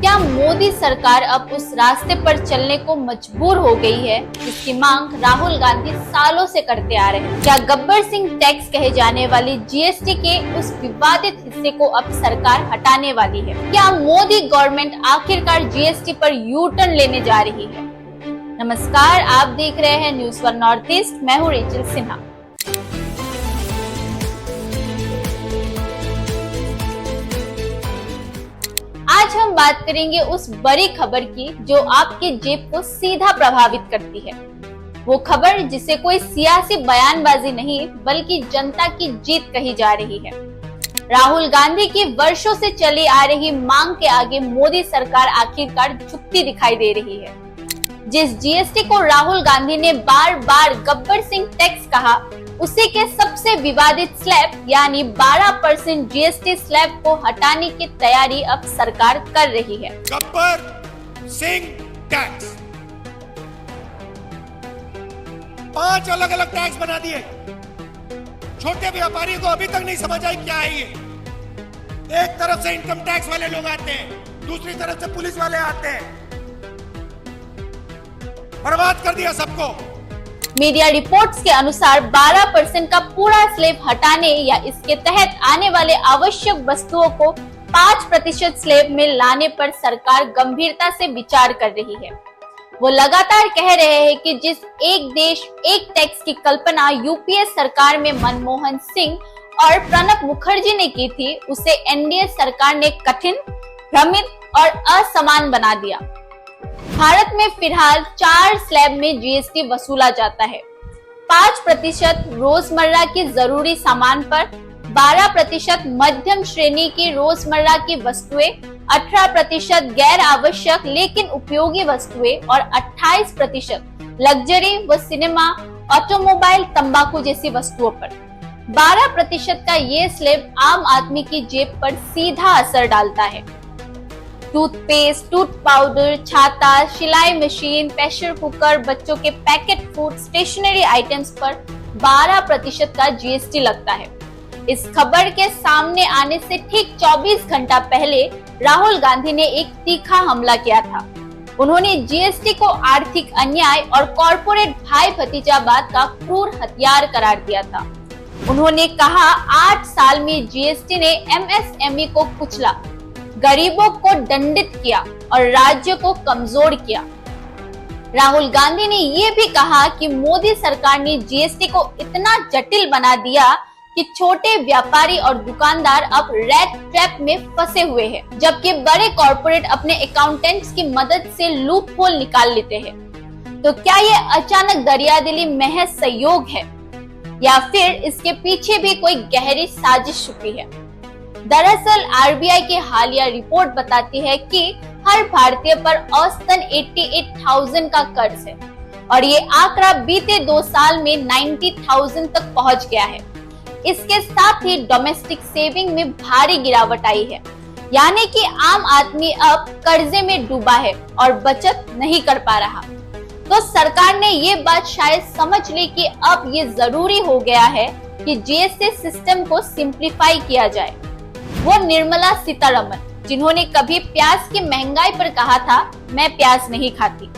क्या मोदी सरकार अब उस रास्ते पर चलने को मजबूर हो गई है जिसकी मांग राहुल गांधी सालों से करते आ रहे हैं? क्या गब्बर सिंह टैक्स कहे जाने वाली जीएसटी के उस विवादित हिस्से को अब सरकार हटाने वाली है? क्या मोदी गवर्नमेंट आखिरकार जीएसटी पर यू टर्न लेने जा रही है? नमस्कार, आप देख रहे हैं न्यूज़ वन नॉर्थ ईस्ट। मैं हूँ रेचल सिन्हा। आज हम बात करेंगे उस बड़ी खबर की जो आपके जेब को सीधा प्रभावित करती है। वो खबर जिसे कोई सियासी बयानबाजी नहीं बल्कि जनता की जीत कही जा रही है। राहुल गांधी की वर्षों से चली आ रही मांग के आगे मोदी सरकार आखिरकार झुकती दिखाई दे रही है। जिस जीएसटी को राहुल गांधी ने बार बार गब्बर सिंह टैक्स कहा, उसी के सबसे विवादित स्लैब यानी 12% जीएसटी स्लैब को हटाने की तैयारी अब सरकार कर रही है। गब्बर सिंह टैक्स 5 अलग अलग टैक्स बना दिए। छोटे व्यापारी को अभी तक नहीं समझ आई क्या है ये। एक तरफ से इनकम टैक्स वाले लोग आते हैं, दूसरी तरफ से पुलिस वाले आते हैं, बर्बाद कर दिया सबको। मीडिया रिपोर्ट्स के अनुसार 12% का पूरा स्लैब हटाने या इसके तहत आने वाले आवश्यक वस्तुओं को 5% स्लैब में लाने पर सरकार गंभीरता से विचार कर रही है। वो लगातार कह रहे हैं कि जिस एक देश एक टैक्स की कल्पना यूपीए सरकार में मनमोहन सिंह और प्रणब मुखर्जी ने की थी, उसे एनडीए सरकार ने कठिन, भ्रमित और असमान बना दिया। भारत में फिलहाल 4 स्लैब में जीएसटी वसूला जाता है। 5% रोजमर्रा की जरूरी सामान पर, 12% मध्यम श्रेणी की रोजमर्रा की वस्तुएं, 18% गैर आवश्यक लेकिन उपयोगी वस्तुएं और 28% लग्जरी व सिनेमा, ऑटोमोबाइल, तंबाकू जैसी वस्तुओं पर। 12% का ये स्लैब आम आदमी की जेब पर सीधा असर डालता है। टूथपेस्ट, टूथ पाउडर, छाता, सिलाई मशीन, प्रेशर कुकर, बच्चों के पैकेट फूड, स्टेशनरी आइटम्स पर 12% का जीएसटी लगता है। इस खबर के सामने आने से ठीक 24 घंटा पहले राहुल गांधी ने एक तीखा हमला किया था। उन्होंने जीएसटी को आर्थिक अन्याय और कॉर्पोरेट भाई भतीजावाद का क्रूर हथियार करार दिया था। उन्होंने कहा 8 साल में जीएसटी ने एमएसएमई को कुचला, गरीबों को दंडित किया और राज्य को कमजोर किया। राहुल गांधी ने ये भी कहा कि मोदी सरकार ने जीएसटी को इतना जटिल बना दिया कि छोटे व्यापारी और दुकानदार अब रेड ट्रैप में फंसे हुए हैं, जबकि बड़े कॉर्पोरेट अपने अकाउंटेंट्स की मदद से लूप होल निकाल लेते हैं। तो क्या ये अचानक दरियादिली महज संयोग है या फिर इसके पीछे भी कोई गहरी साजिश छुपी है? दरअसल आरबीआई की हालिया रिपोर्ट बताती है कि हर भारतीय पर औसतन 88,000 का कर्ज है और ये आंकड़ा बीते 2 साल में 90,000 तक पहुंच गया है। इसके साथ ही डोमेस्टिक सेविंग में भारी गिरावट आई है, यानी कि आम आदमी अब कर्जे में डूबा है और बचत नहीं कर पा रहा। तो सरकार ने ये बात शायद समझ ली कि अब ये जरूरी हो गया है कि जीएसटी सिस्टम को सिंप्लीफाई किया जाए। वो निर्मला सीतारमण, जिन्होंने कभी प्याज की महंगाई पर कहा था मैं प्याज नहीं खाती,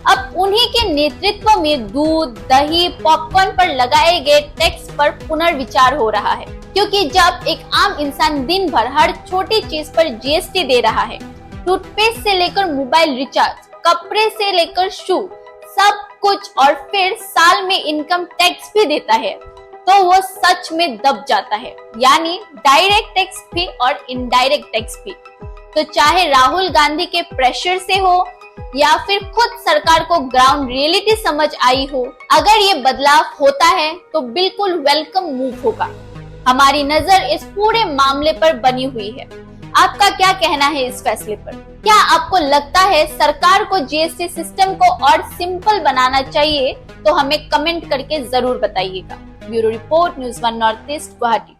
अब उन्हीं के नेतृत्व में दूध, दही, पॉपकॉर्न पर लगाए गए टैक्स पर पुनर्विचार हो रहा है। क्योंकि जब एक आम इंसान दिन भर हर छोटी चीज पर जीएसटी दे रहा है, टूथपेस्ट से लेकर मोबाइल रिचार्ज, कपड़े से लेकर शू, सब कुछ, और फिर साल में इनकम टैक्स भी देता है, तो वो सच में दब जाता है, यानी डायरेक्ट टैक्स भी और इनडायरेक्ट टैक्स भी। तो चाहे राहुल गांधी के प्रेशर से हो या फिर खुद सरकार को ग्राउंड रियलिटी समझ आई हो, अगर ये बदलाव होता है तो बिल्कुल वेलकम मूव होगा। हमारी नजर इस पूरे मामले पर बनी हुई है। आपका क्या कहना है इस फैसले पर? क्या आपको लगता है सरकार को जीएसटी सिस्टम को और सिंपल बनाना चाहिए? तो हमें कमेंट करके जरूर बताइएगा। Bureau report, news one north east, Guwahati.